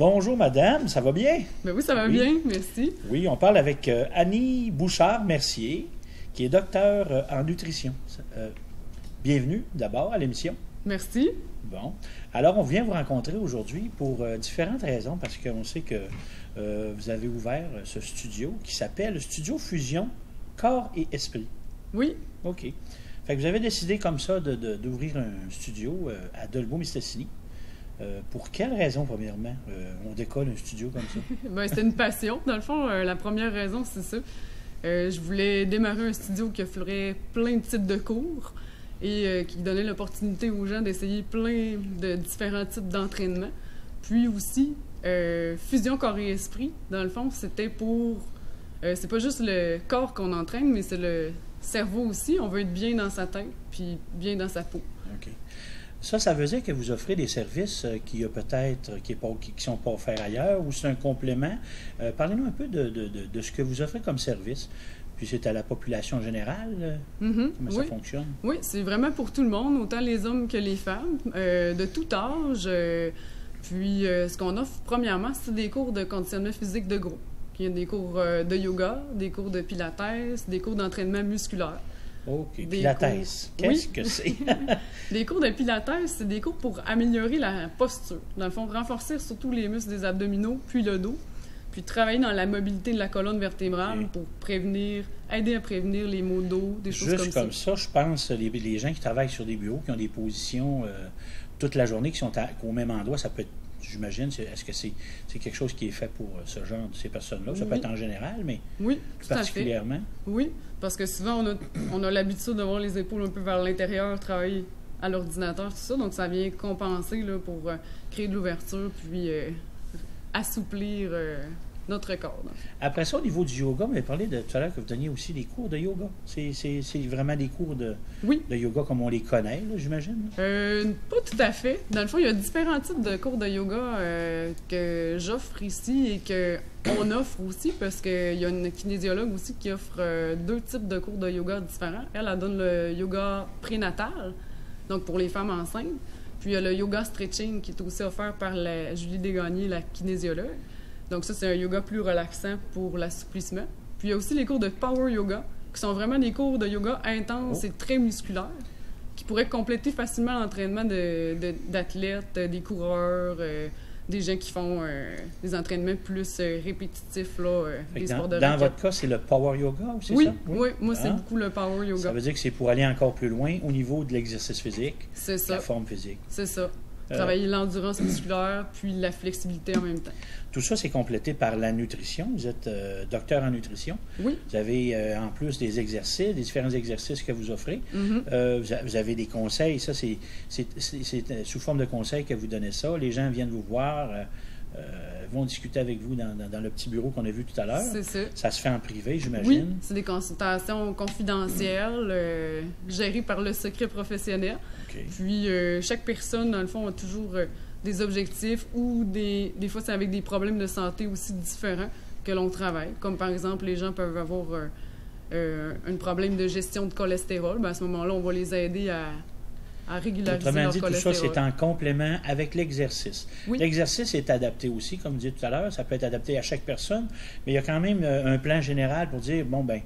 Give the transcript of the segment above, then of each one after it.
Bonjour madame, ça va bien? Ben oui, ça va bien, merci. Oui, on parle avec Annie Bouchard-Mercier, qui est docteure en nutrition. Bienvenue d'abord à l'émission. Merci. Bon, alors on vient vous rencontrer aujourd'hui pour différentes raisons, parce qu'on sait que vous avez ouvert ce studio qui s'appelle Studio Fusion Corps et Esprit. Oui. OK. Fait que vous avez décidé comme ça d'ouvrir un studio à Dolbeau-Mistassini. Pour quelle raison, premièrement, on décolle un studio comme ça? Ben, c'était une passion. Dans le fond, la première raison, c'est ça. Je voulais démarrer un studio qui offrait plein de types de cours et qui donnait l'opportunité aux gens d'essayer plein de différents types d'entraînement. Puis aussi, fusion corps et esprit, dans le fond, c'était pour... c'est pas juste le corps qu'on entraîne, mais c'est le cerveau aussi. On veut être bien dans sa tête puis bien dans sa peau. OK. Ça veut dire que vous offrez des services qui peut-être qui sont pas offerts ailleurs ou c'est un complément. Parlez-nous un peu de ce que vous offrez comme service. Puis c'est à la population générale? Comment ça fonctionne? Oui, c'est vraiment pour tout le monde, autant les hommes que les femmes, de tout âge. Puis ce qu'on offre, premièrement, c'est des cours de conditionnement physique de groupe. Il y a des cours de yoga, des cours de pilates, des cours d'entraînement musculaire. OK. Pilates, qu'est-ce que c'est? Des cours de pilates, c'est des cours pour améliorer la posture. Dans le fond, renforcer surtout les muscles des abdominaux, puis le dos, puis travailler dans la mobilité de la colonne vertébrale pour aider à prévenir les maux de dos, des choses comme ça. Juste comme ça, je pense, les gens qui travaillent sur des bureaux, qui ont des positions toute la journée, qui sont au même endroit, ça peut être, j'imagine, est-ce que c'est quelque chose qui est fait pour ce genre de ces personnes-là? Ça peut être en général, mais plus particulièrement. Oui, parce que souvent, on a l'habitude de voir les épaules un peu vers l'intérieur, travailler à l'ordinateur, tout ça. Donc, ça vient compenser là, pour créer de l'ouverture, puis assouplir notre corps. Après ça, au niveau du yoga, vous avez parlé tout à l'heure que vous donniez aussi des cours de yoga. C'est vraiment des cours de yoga comme on les connaît, j'imagine? Pas tout à fait. Dans le fond, il y a différents types de cours de yoga que j'offre ici et qu'on offre aussi parce qu'il y a une kinésiologue aussi qui offre 2 types de cours de yoga différents. Elle donne le yoga prénatal, donc pour les femmes enceintes. Puis il y a le yoga stretching qui est aussi offert par Julie Desgagnés, la kinésiologue. Donc ça, c'est un yoga plus relaxant pour l'assouplissement. Puis il y a aussi les cours de power yoga, qui sont vraiment des cours de yoga intenses et très musculaires, qui pourraient compléter facilement l'entraînement d'athlètes, des coureurs, des gens qui font des entraînements plus répétitifs, des sports de raquettes. Dans votre cas, c'est le power yoga, c'est ça? Oui, moi, c'est beaucoup le power yoga. Ça veut dire que c'est pour aller encore plus loin au niveau de l'exercice physique, la forme physique. C'est ça. Travailler l'endurance musculaire, puis la flexibilité en même temps. Tout ça, c'est complété par la nutrition. Vous êtes docteur en nutrition. Oui. Vous avez en plus des exercices, des différents exercices que vous offrez. Vous avez des conseils. Ça, c'est sous forme de conseils que vous donnez ça. Les gens viennent vous voir, vont discuter avec vous dans le petit bureau qu'on a vu tout à l'heure. C'est ça. Ça se fait en privé, j'imagine. Oui, c'est des consultations confidentielles, gérées par le secret professionnel. Okay. Puis, chaque personne, dans le fond, a toujours des objectifs ou des fois, c'est avec des problèmes de santé aussi différents que l'on travaille. Comme par exemple, les gens peuvent avoir un problème de gestion de cholestérol. Bien, à ce moment-là, on va les aider à régulariser leur cholestérol. Tout ça, c'est en complément avec l'exercice. Oui. L'exercice est adapté aussi, comme vous disiez tout à l'heure, ça peut être adapté à chaque personne, mais il y a quand même un plan général pour dire, bon, ben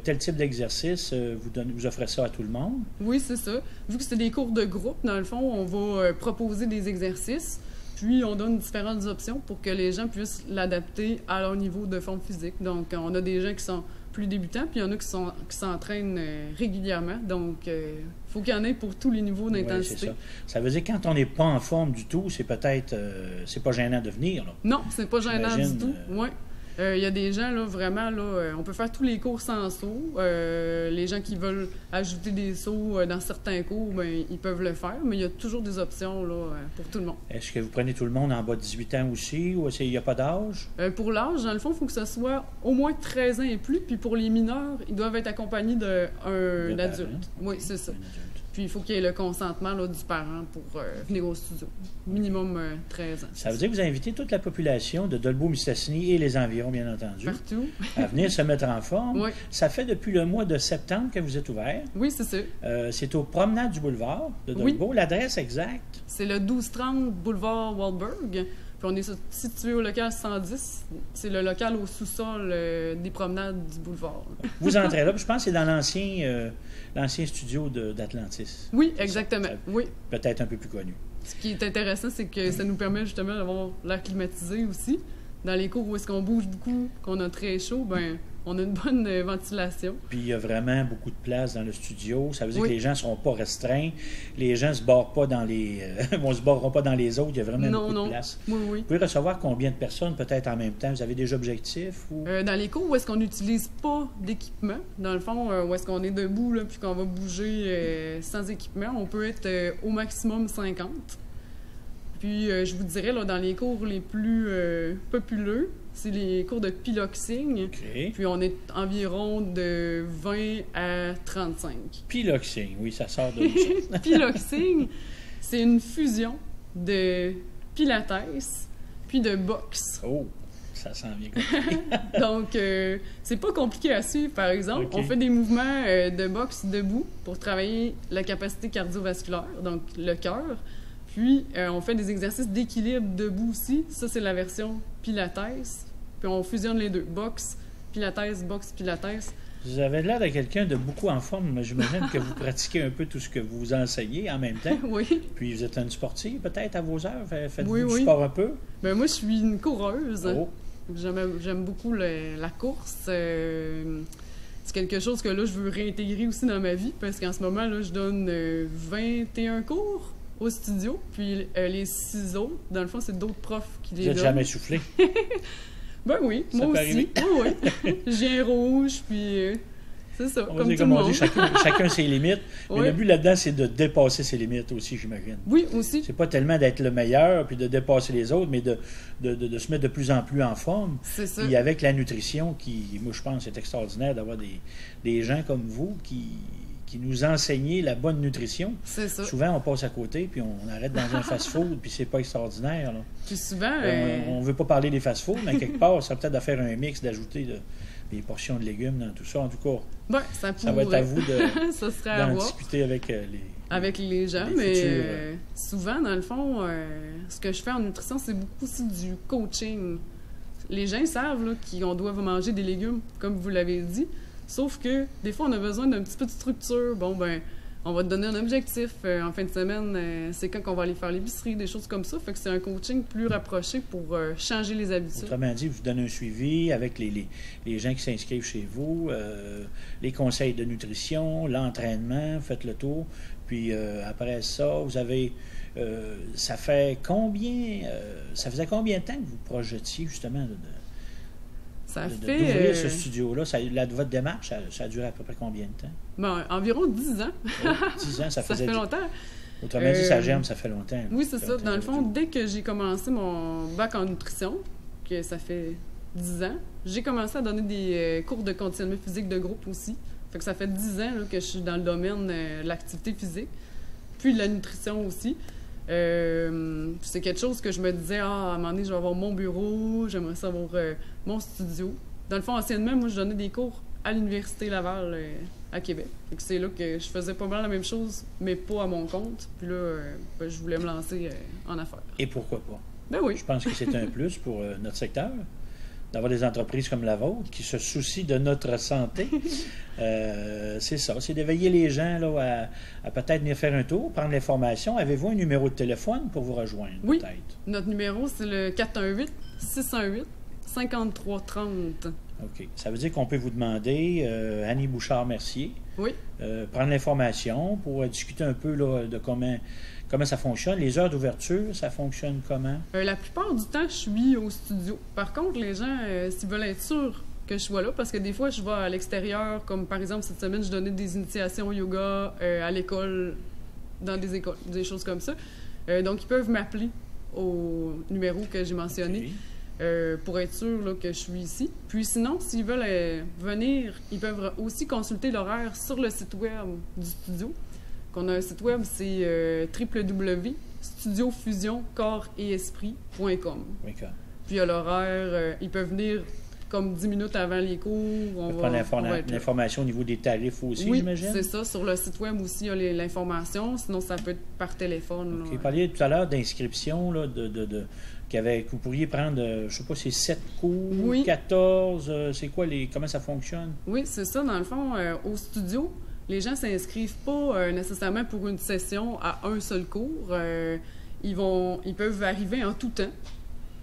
tel type d'exercice, vous offrez ça à tout le monde. Oui, c'est ça. Vu que c'est des cours de groupe, dans le fond, on va proposer des exercices, puis on donne différentes options pour que les gens puissent l'adapter à leur niveau de forme physique. Donc, on a des gens qui sont plus débutants, puis il y en a qui s'entraînent régulièrement. Donc, il faut qu'il y en ait pour tous les niveaux d'intensité. Ouais, ça veut dire que quand on n'est pas en forme du tout, c'est peut-être... c'est pas gênant de venir, là. Non, c'est pas gênant du tout. Oui. Il y a des gens, là, vraiment, là, on peut faire tous les cours sans sauts. Les gens qui veulent ajouter des sauts dans certains cours, bien, ils peuvent le faire, mais il y a toujours des options là, pour tout le monde. Est-ce que vous prenez tout le monde en bas de 18 ans aussi, ou il n'y a pas d'âge? Pour l'âge, dans le fond, il faut que ce soit au moins 13 ans et plus, puis pour les mineurs, ils doivent être accompagnés d'un adulte. Oui, c'est ça. Puis il faut qu'il y ait le consentement là, du parent pour venir au studio. Minimum 13 ans. Ça veut dire que vous invitez toute la population de Dolbeau-Mistassini et les environs, bien entendu, partout, à venir se mettre en forme. Oui. Ça fait depuis le mois de septembre que vous êtes ouvert. Oui, c'est ça. C'est au promenade du boulevard de Dolbeau. Oui. L'adresse exacte? C'est le 1230 boulevard Wahlberg. Puis on est situé au local 110. C'est le local au sous-sol des promenades du boulevard. Vous entrez là, puis je pense que c'est dans l'ancien studio d'Atlantis. Oui, exactement. Oui. Peut-être un peu plus connu. Ce qui est intéressant, c'est que ça nous permet justement d'avoir l'air climatisé aussi. Dans les cours où est-ce qu'on bouge beaucoup, qu'on a très chaud, ben on a une bonne ventilation. Puis il y a vraiment beaucoup de place dans le studio. Ça veut dire que les gens ne seront pas restreints. Les gens ne se barrent pas dans les... se barreront pas dans les autres. Il y a vraiment beaucoup de place. Oui. Vous pouvez recevoir combien de personnes peut-être en même temps? Vous avez des objectifs? Ou... dans les cours où est-ce qu'on n'utilise pas d'équipement, dans le fond, où est-ce qu'on est debout là, puis qu'on va bouger sans équipement, on peut être au maximum 50. Puis, je vous dirais, là, dans les cours les plus populeux, c'est les cours de piloxing. Okay. Puis, on est environ de 20 à 35. Piloxing, oui, ça sort de ça. Piloxing, c'est une fusion de pilates puis de boxe. Oh, ça sent bien compliqué. Donc, c'est pas compliqué à suivre, par exemple. Okay. On fait des mouvements de boxe debout pour travailler la capacité cardiovasculaire, donc le cœur. Puis, on fait des exercices d'équilibre debout aussi. Ça, c'est la version Pilates. Puis, on fusionne les deux. Boxe, Pilates, boxe, Pilates. Vous avez l'air de quelqu'un de beaucoup en forme, mais j'imagine que vous pratiquez un peu tout ce que vous enseignez en même temps. Oui. Puis, vous êtes une sportive, peut-être, à vos heures? Faites-vous du sport un peu? Bien, moi, je suis une coureuse. Oh. J'aime beaucoup la course. C'est quelque chose que là, je veux réintégrer aussi dans ma vie, parce qu'en ce moment, là, je donne 21 cours au studio, puis les 6 autres, dans le fond, c'est d'autres profs qui les donnent. Vous n'êtes jamais soufflé? Ben oui, ça moi peut aussi. Oui. J'ai un rouge, puis c'est ça, comme tout le on monde. dit, chacun ses limites, mais le but là-dedans, c'est de dépasser ses limites aussi, j'imagine. Oui, aussi. C'est pas tellement d'être le meilleur, puis de dépasser les autres, mais de se mettre de plus en plus en forme. C'est ça. Puis avec la nutrition, qui, moi, je pense, c'est extraordinaire d'avoir des gens comme vous qui nous enseignent la bonne nutrition. C'est ça. Souvent, on passe à côté, puis on arrête dans un fast-food, puis c'est pas extraordinaire. Là. Puis souvent... On veut pas parler des fast-food, mais quelque part, ça peut-être de faire un mix, d'ajouter des portions de légumes dans tout ça. En tout cas, ben, ça va être à vous ça serait d'en discuter avec les gens, mais souvent, dans le fond, ce que je fais en nutrition, c'est beaucoup aussi du coaching. Les gens savent là, qu'on doit manger des légumes, comme vous l'avez dit, sauf que des fois, on a besoin d'un petit peu de structure. Bon, ben, on va te donner un objectif en fin de semaine, c'est quand qu'on va aller faire l'épicerie, des choses comme ça. Fait que c'est un coaching plus rapproché pour changer les habitudes. Autrement dit, vous donnez un suivi avec les gens qui s'inscrivent chez vous, les conseils de nutrition, l'entraînement, faites le tour. Puis après ça, vous avez... ça faisait combien de temps que vous projetiez justement d'ouvrir ce studio-là? Votre démarche, ça a duré à peu près combien de temps? Ben, environ 10 ans. Oh, 10 ans, ça fait longtemps. Autrement dit, ça germe, ça fait longtemps. Oui, c'est ça. Dans le fond, dès que j'ai commencé mon bac en nutrition, que ça fait 10 ans, j'ai commencé à donner des cours de conditionnement physique de groupe aussi. Fait que ça fait 10 ans là, que je suis dans le domaine de l'activité physique, puis de la nutrition aussi. C'est quelque chose que je me disais, à un moment donné, je vais avoir mon bureau, j'aimerais savoir mon studio. Dans le fond, anciennement, moi, je donnais des cours à l'Université Laval à Québec. C'est là que je faisais pas mal la même chose, mais pas à mon compte. Puis là, je voulais me lancer en affaires. Et pourquoi pas? Ben oui. Je pense que c'est un plus pour notre secteur, d'avoir des entreprises comme la vôtre qui se soucient de notre santé. C'est ça, c'est d'éveiller les gens là, à peut-être venir faire un tour, prendre l'information. Avez-vous un numéro de téléphone pour vous rejoindre? Oui, peut-être? Notre numéro, c'est le 418-618-5330. OK. Ça veut dire qu'on peut vous demander, Annie Bouchard-Mercier, oui. Prendre l'information pour discuter un peu là, de comment ça fonctionne. Les heures d'ouverture, ça fonctionne comment? La plupart du temps, je suis au studio. Par contre, les gens, s'ils veulent être sûrs que je sois là, parce que des fois, je vais à l'extérieur, comme par exemple, cette semaine, je donnais des initiations au yoga à l'école, dans des écoles, des choses comme ça. Donc, ils peuvent m'appeler au numéro que j'ai mentionné. Okay. Pour être sûr là, que je suis ici. Puis sinon, s'ils veulent venir, ils peuvent aussi consulter l'horaire sur le site web du studio. On a un site web, c'est www.studiofusioncorps-et-esprit.com. Puis à l'horaire, ils peuvent venir comme 10 minutes avant les cours. On va prendre l'information au niveau des tarifs aussi, oui, j'imagine? c'est ça. Sur le site web aussi, il y a l'information. Sinon, ça peut être par téléphone. Vous parliez tout à l'heure d'inscription, que vous pourrije prendre, je ne sais pas, c'est 7 cours, oui. 14, c'est quoi, comment ça fonctionne? Oui, c'est ça. Dans le fond, au studio, les gens ne s'inscrivent pas nécessairement pour une session à un seul cours. Ils peuvent arriver en tout temps.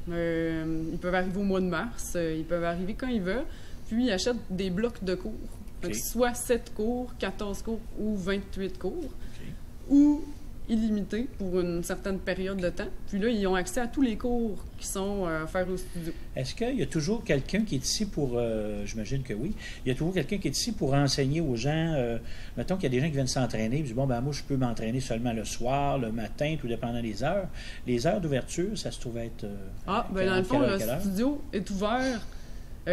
Ils peuvent arriver au mois de mars, ils peuvent arriver quand ils veulent, puis ils achètent des blocs de cours. Donc, soit 7 cours, 14 cours ou 28 cours, ou illimité pour une certaine période de temps. Puis là, ils ont accès à tous les cours qui sont offerts au studio. Est-ce qu'il y a toujours quelqu'un qui est ici pour... j'imagine que oui. Il y a toujours quelqu'un qui est ici pour enseigner aux gens... mettons qu'il y a des gens qui viennent s'entraîner, puis bon, ben moi, je peux m'entraîner seulement le soir, le matin, tout dépendant des heures. Les heures d'ouverture, ça se trouve être... dans le fond, le studio est ouvert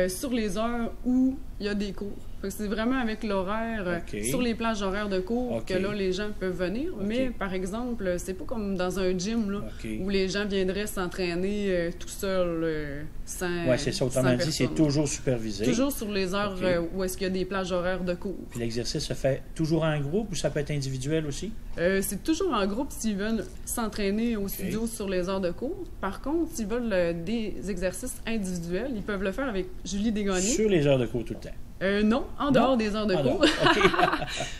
sur les heures où il y a des cours. C'est vraiment avec l'horaire, sur les plages horaires de cours, que là, les gens peuvent venir. Mais, par exemple, c'est pas comme dans un gym, là, où les gens viendraient s'entraîner tout seuls, sans Oui, c'est ça. Autrement dit, c'est toujours supervisé. Toujours sur les heures où est-ce qu'il y a des plages horaires de cours. Puis l'exercice se fait toujours en groupe ou ça peut être individuel aussi? C'est toujours en groupe s'ils veulent s'entraîner au studio sur les heures de cours. Par contre, s'ils veulent des exercices individuels, ils peuvent le faire avec Julie Desgagnés. Sur les heures de cours tout le temps? Non, en dehors des heures de cours.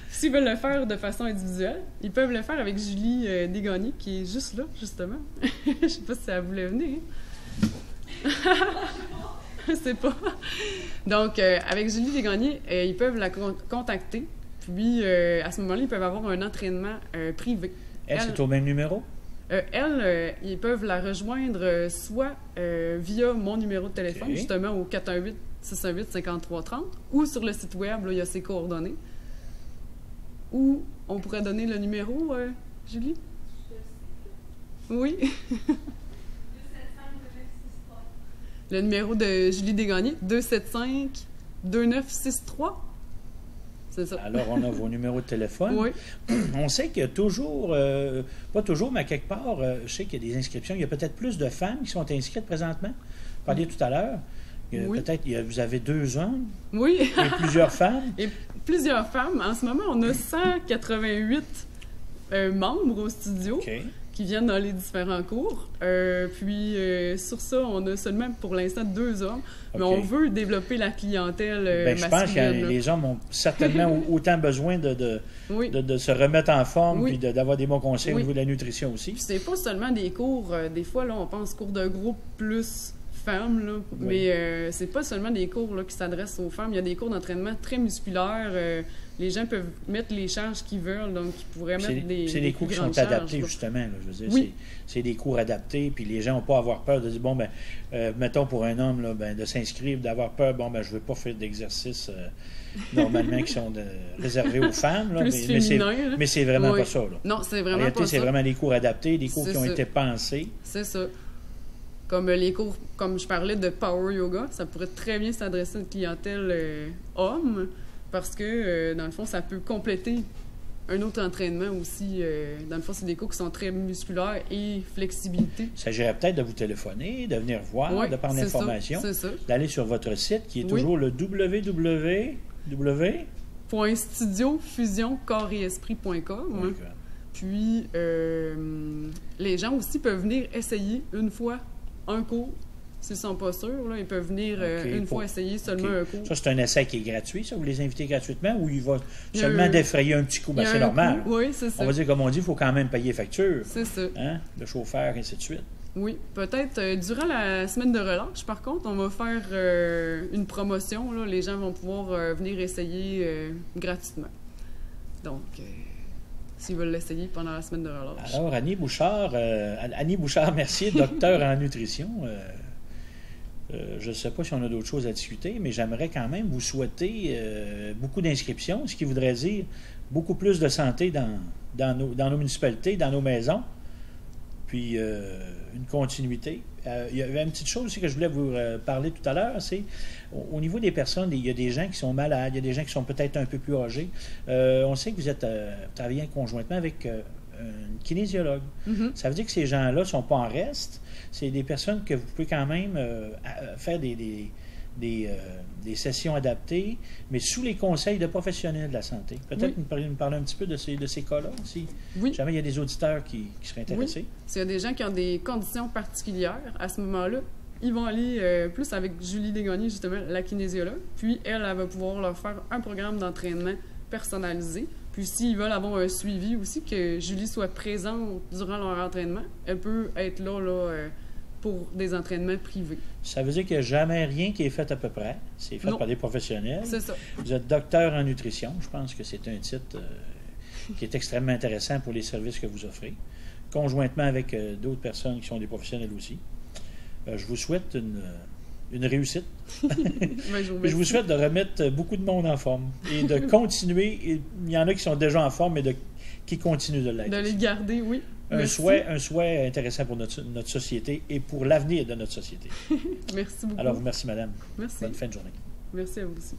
S'ils veulent le faire de façon individuelle, ils peuvent le faire avec Julie Desgagnés, qui est juste là, justement. Je sais pas si elle voulait venir. Je sais pas. Donc, avec Julie Desgagnés, ils peuvent la contacter. Puis, à ce moment-là, ils peuvent avoir un entraînement privé. Elle, c'est au même numéro? Ils peuvent la rejoindre soit via mon numéro de téléphone, justement, au 418-618-5330, ou sur le site web, là, il y a ses coordonnées. Ou on pourrait donner le numéro, Julie? Oui. Le numéro de Julie Desgagnés, 275-2963. C'est ça. Alors, on a vos numéros de téléphone. Oui. On sait qu'il y a toujours, pas toujours, mais à quelque part, je sais qu'il y a des inscriptions. Il y a peut-être plus de femmes qui sont inscrites présentement. Vous parliez tout à l'heure. Peut-être vous avez 2 hommes. Oui. Et plusieurs femmes. Et plusieurs femmes. En ce moment, on a 188 membres au studio qui viennent dans les différents cours. Puis, sur ça, on a seulement pour l'instant 2 hommes. Mais on veut développer la clientèle masculine. Je pense que les hommes ont certainement autant besoin de se remettre en forme et d'avoir des bons conseils au niveau de la nutrition aussi. Puis, c'est pas seulement des cours. Des fois, là, on pense cours de groupe plus femmes, là, mais c'est pas seulement des cours là, qui s'adressent aux femmes. Il y a des cours d'entraînement très musculaires. Les gens peuvent mettre les charges qu'ils veulent, donc ils pourraient mettre des c'est des cours qui sont adaptés, justement. Là, je veux dire, c'est des cours adaptés, puis les gens n'ont pas à avoir peur de dire, bon, mettons pour un homme, là, de s'inscrire, d'avoir peur, bon, je veux pas faire d'exercices normalement qui sont réservés aux femmes, là, mais c'est vraiment pas ça. Là. Non, c'est vraiment en réalité, pas ça. c'est vraiment des cours adaptés, des cours qui ont été pensés. C'est ça. Comme les cours, comme je parlais de Power Yoga, ça pourrait très bien s'adresser à une clientèle homme, parce que, dans le fond, ça peut compléter un autre entraînement aussi. Dans le fond, c'est des cours qui sont très musculaires et flexibilité. Il s'agirait peut-être de vous téléphoner, de venir voir, de prendre l'information, d'aller sur votre site, qui est toujours le www.studiofusioncorpsesprit.com. Puis, les gens aussi peuvent venir essayer une fois un cours. S'ils ne sont pas sûrs, là, ils peuvent venir une fois essayer seulement un cours. Ça, c'est un essai qui est gratuit, ça? Vous les invitez gratuitement ou il va seulement défrayer un petit coup? C'est normal. Oui, c'est ça. On va dire, comme on dit, il faut quand même payer facture. C'est ça. Hein? Le chauffeur, et ainsi de suite. Oui, peut-être durant la semaine de relâche, par contre, on va faire une promotion. Là. Les gens vont pouvoir venir essayer gratuitement. Donc... s'ils veulent l'essayer pendant la semaine de relâche. Alors, Annie Bouchard Mercier, docteur en nutrition. Je ne sais pas si on a d'autres choses à discuter, mais j'aimerais quand même vous souhaiter beaucoup d'inscriptions, ce qui voudrait dire beaucoup plus de santé dans nos municipalités, dans nos maisons, puis une continuité. Il y avait une petite chose aussi que je voulais vous parler tout à l'heure, c'est au niveau des personnes, il y a des gens qui sont malades, il y a des gens qui sont peut-être un peu plus âgés. On sait que vous travaillez conjointement avec une kinésiologue. Mm-hmm. Ça veut dire que ces gens-là ne sont pas en reste. C'est des personnes que vous pouvez quand même faire des sessions adaptées, mais sous les conseils de professionnels de la santé. Peut-être nous parler un petit peu de ces cas-là, si jamais il y a des auditeurs qui seraient intéressés. Oui. S'il y a des gens qui ont des conditions particulières, à ce moment-là, ils vont aller plus avec Julie Desgagnés, justement, la kinésiologue. Puis, elle va pouvoir leur faire un programme d'entraînement personnalisé. Puis, s'ils veulent avoir un suivi aussi, que Julie soit présente durant leur entraînement, elle peut être là pour des entraînements privés. Ça veut dire qu'il n'y a jamais rien qui est fait à peu près. C'est fait par des professionnels. C'est ça. Vous êtes docteur en nutrition. Je pense que c'est un titre qui est extrêmement intéressant pour les services que vous offrez, conjointement avec d'autres personnes qui sont des professionnels aussi. Je vous souhaite une réussite. Je vous souhaite de remettre beaucoup de monde en forme et de continuer. Il y en a qui sont déjà en forme, mais qui continuent de l'être. De les garder, oui. Un souhait intéressant pour notre société et pour l'avenir de notre société. Merci beaucoup. Alors, merci, madame. Merci. Bonne fin de journée. Merci à vous aussi.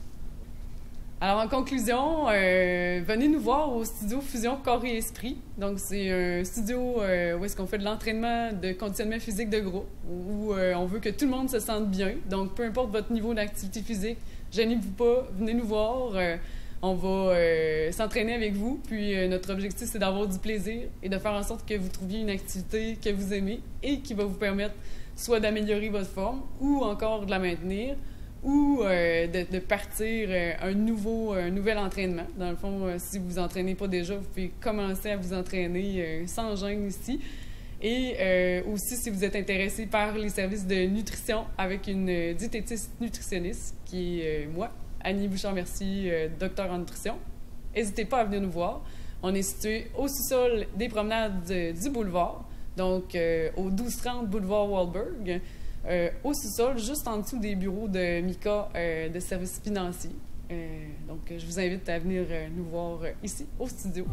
Alors, en conclusion, venez nous voir au studio Fusion Corps et Esprit. Donc, c'est un studio où est-ce qu'on fait de l'entraînement de conditionnement physique de groupe, où on veut que tout le monde se sente bien. Donc, peu importe votre niveau d'activité physique, gênez-vous pas, venez nous voir. On va s'entraîner avec vous. Puis, notre objectif, c'est d'avoir du plaisir et de faire en sorte que vous trouviez une activité que vous aimez et qui va vous permettre soit d'améliorer votre forme ou encore de la maintenir, ou de partir un nouvel entraînement. Dans le fond, si vous vous entraînez pas déjà, vous pouvez commencer à vous entraîner sans gêne ici. Et aussi, si vous êtes intéressé par les services de nutrition avec une diététiste nutritionniste, qui est moi, Annie Bouchard-Mercier, docteur en nutrition, n'hésitez pas à venir nous voir. On est situé au sous-sol des promenades du boulevard, donc au 1230 boulevard Wahlberg, au sous-sol, juste en dessous des bureaux de MICA de services financiers. Donc, je vous invite à venir nous voir ici, au studio.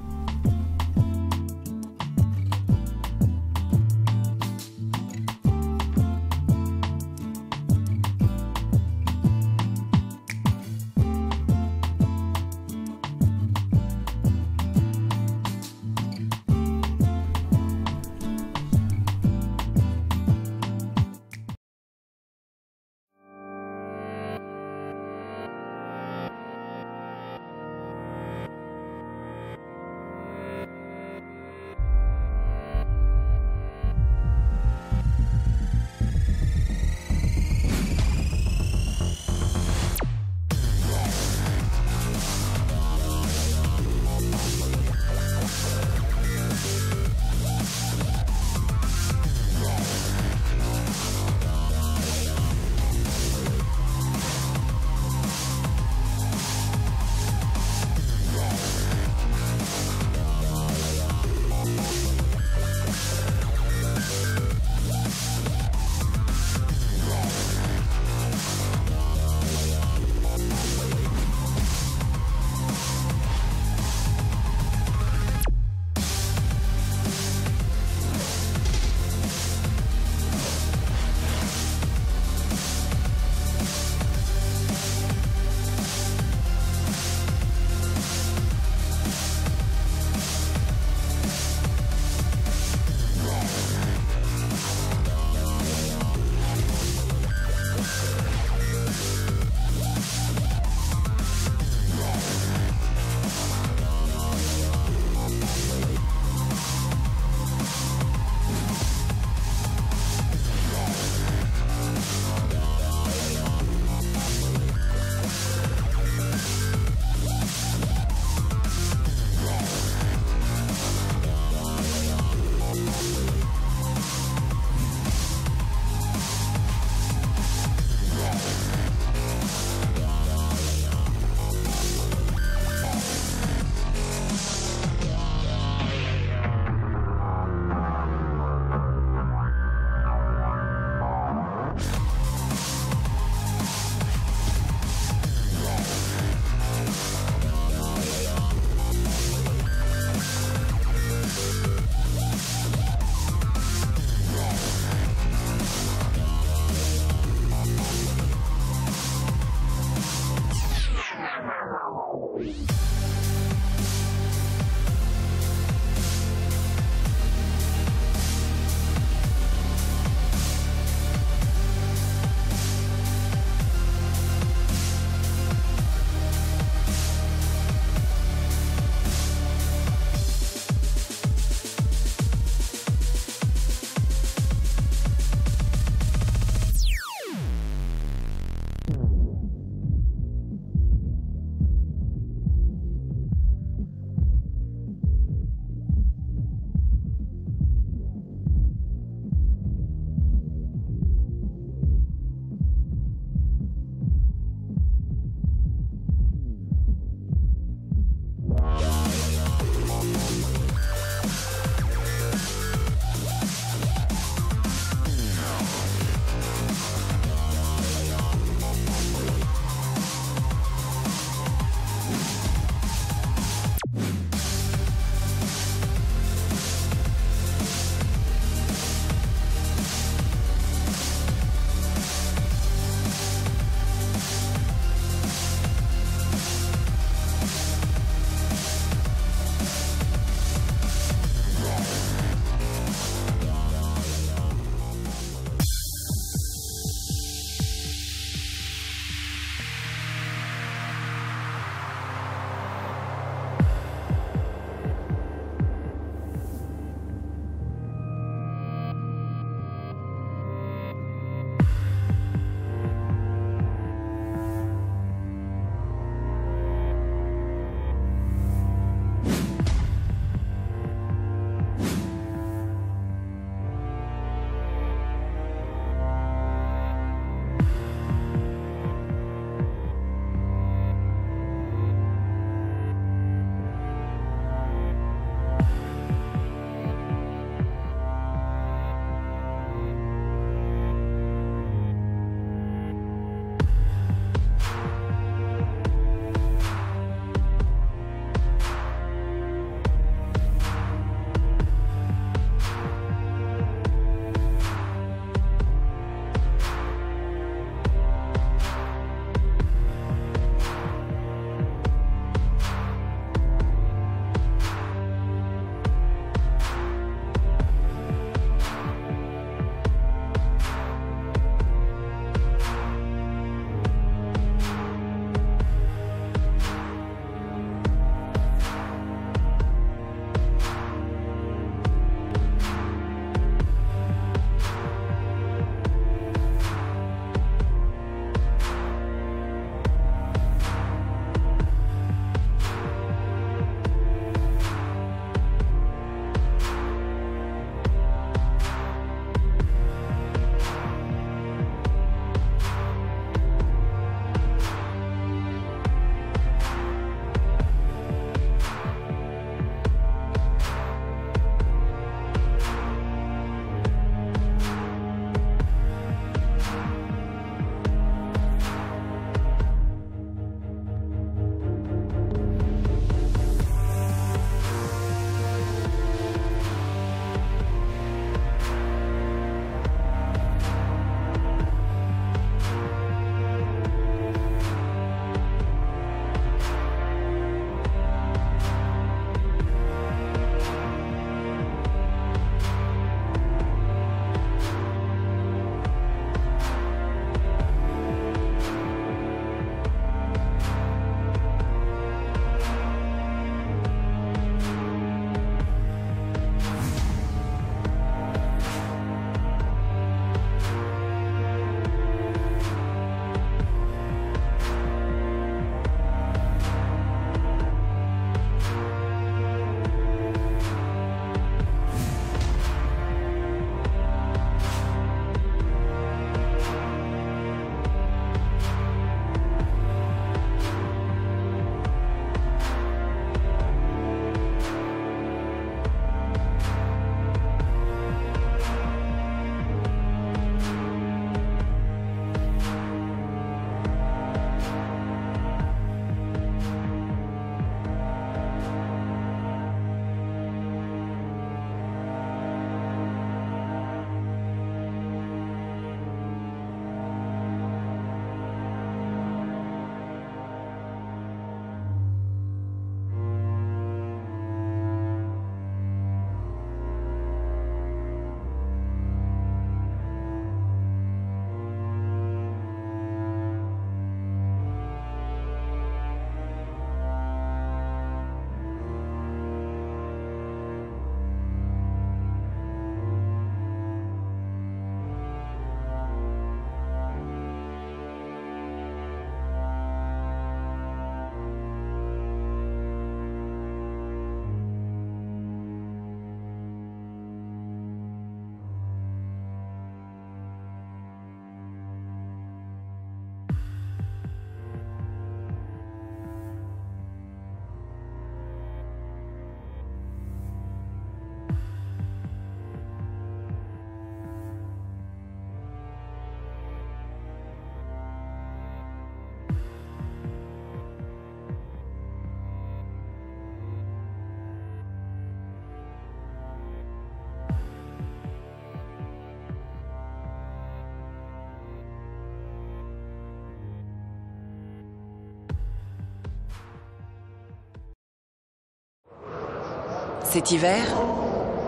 Cet hiver,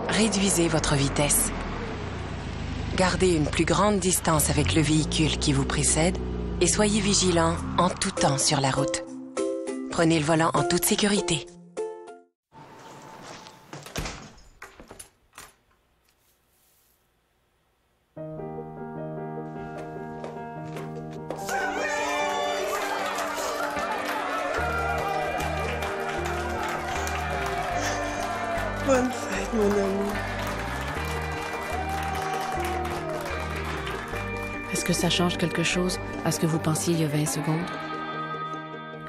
réduisez votre vitesse. Gardez une plus grande distance avec le véhicule qui vous précède et soyez vigilant en tout temps sur la route. Prenez le volant en toute sécurité. Bonne fête, mon amour. Est-ce que ça change quelque chose à ce que vous pensiez il y a 20 secondes?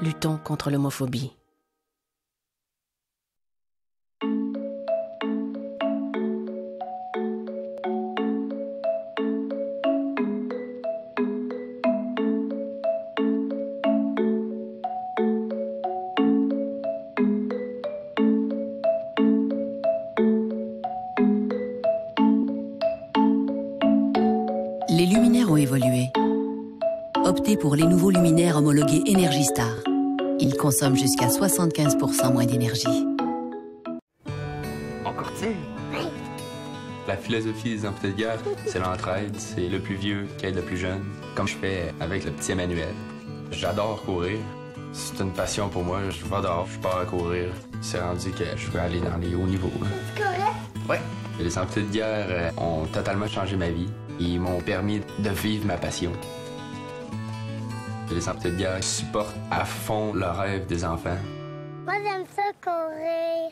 Luttons contre l'homophobie. Les luminaires ont évolué. Optez pour les nouveaux luminaires homologués Energy Star. Ils consomment jusqu'à 75% moins d'énergie. On courtille? Oui. La philosophie des amputés de guerre, c'est l'entraide. C'est le plus vieux qui aide le plus jeune, comme je fais avec le petit Emmanuel. J'adore courir. C'est une passion pour moi. Je vais dehors, je pars à courir. C'est rendu que je veux aller dans les hauts niveaux. C'est correct? Oui. Les amputés de guerre ont totalement changé ma vie. Ils m'ont permis de vivre ma passion. Les amputés de guerre supportent à fond le rêve des enfants. Moi, j'aime ça courir.